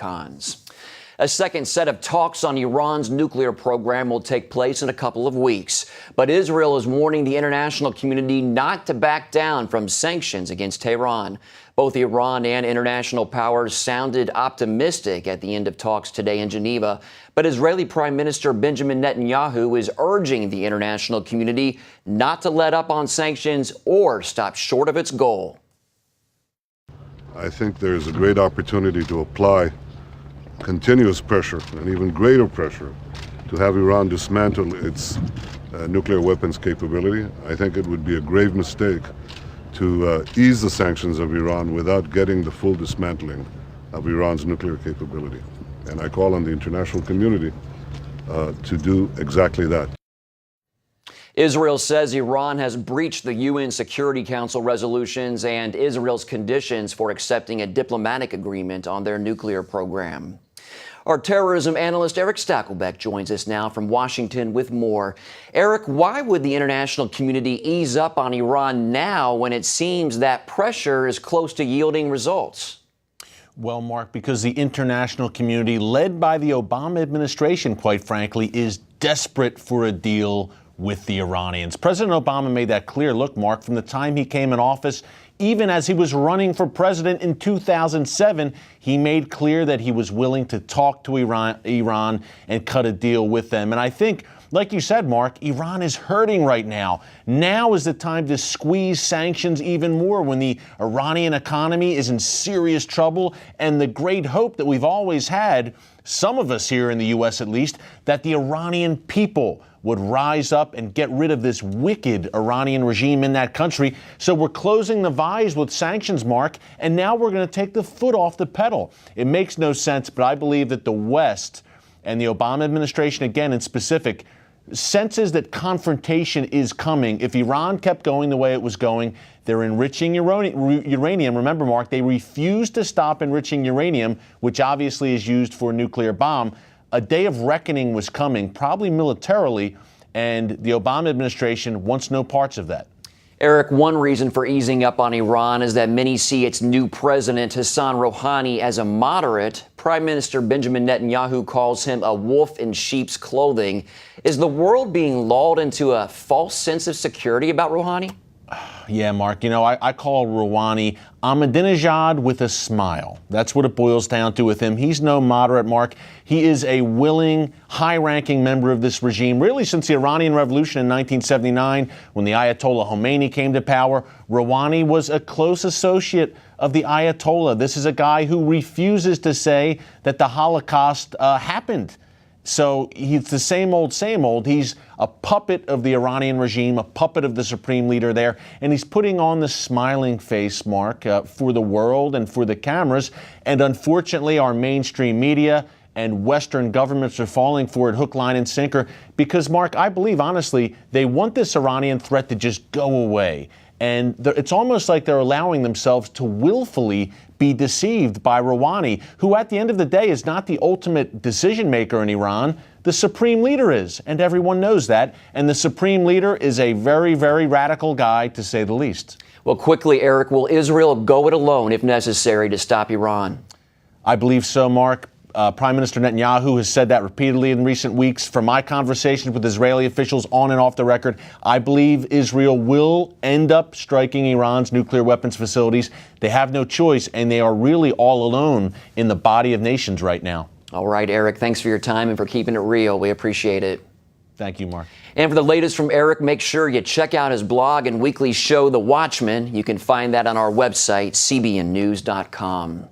icons. A second set of talks on Iran's nuclear program will take place in a couple of weeks. But Israel is warning the international community not to back down from sanctions against Tehran. Both Iran and international powers sounded optimistic at the end of talks today in Geneva. But Israeli Prime Minister Benjamin Netanyahu is urging the international community not to let up on sanctions or stop short of its goal. I think there's a great opportunity to apply continuous pressure and even greater pressure to have Iran dismantle its nuclear weapons capability. I think it would be a grave mistake to ease the sanctions of Iran without getting the full dismantling of Iran's nuclear capability. And I call on the international community to do exactly that. Israel says Iran has breached the UN Security Council resolutions and Israel's conditions for accepting a diplomatic agreement on their nuclear program. Our terrorism analyst Eric Stakelbeck joins us now from Washington with more. Eric, why would the international community ease up on Iran now when it seems that pressure is close to yielding results? Well, Mark, because the international community, led by the Obama administration, quite frankly, is desperate for a deal with the Iranians. President Obama made that clear. Look, Mark, from the time he came in office, even as he was running for president in 2007, he made clear that he was willing to talk to Iran and cut a deal with them. And I think, like you said, Mark, Iran is hurting right now. Now is the time to squeeze sanctions even more when the Iranian economy is in serious trouble. And the great hope that we've always had, some of us here in the U.S. at least, that the Iranian people would rise up and get rid of this wicked Iranian regime in that country. So we're closing the vies with sanctions, Mark, and now we're going to take the foot off the pedal. It makes no sense, but I believe that the West and the Obama administration, again in specific, senses that confrontation is coming. If Iran kept going the way it was going, they're enriching uranium. Remember, Mark, they refused to stop enriching uranium, which obviously is used for a nuclear bomb. A day of reckoning was coming, probably militarily, and the Obama administration wants no parts of that. Eric, one reason for easing up on Iran is that many see its new president, Hassan Rouhani, as a moderate. Prime Minister Benjamin Netanyahu calls him a wolf in sheep's clothing. Is the world being lulled into a false sense of security about Rouhani? Yeah, Mark, I call Rouhani Ahmadinejad with a smile. That's what it boils down to with him. He's no moderate, Mark. He is a willing, high-ranking member of this regime, really since the Iranian Revolution in 1979, when the Ayatollah Khomeini came to power. Rouhani was a close associate of the Ayatollah. This is a guy who refuses to say that the Holocaust happened. So he's the same old, same old. He's a puppet of the Iranian regime, a puppet of the supreme leader there, and he's putting on the smiling face, Mark, for the world and for the cameras. And unfortunately, our mainstream media and Western governments are falling for it hook, line, and sinker because, Mark, I believe, honestly, they want this Iranian threat to just go away. And it's almost like they're allowing themselves to willfully be deceived by Rouhani, who at the end of the day is not the ultimate decision maker in Iran. The supreme leader is, and everyone knows that. And the supreme leader is a very, very radical guy, to say the least. Well, quickly, Eric, will Israel go it alone if necessary to stop Iran? I believe so, Mark. Prime Minister Netanyahu has said that repeatedly in recent weeks. From my conversations with Israeli officials on and off the record, I believe Israel will end up striking Iran's nuclear weapons facilities. They have no choice, and they are really all alone in the body of nations right now. All right, Eric, thanks for your time and for keeping it real. We appreciate it. Thank you, Mark. And for the latest from Eric, make sure you check out his blog and weekly show, The Watchman. You can find that on our website, cbnnews.com.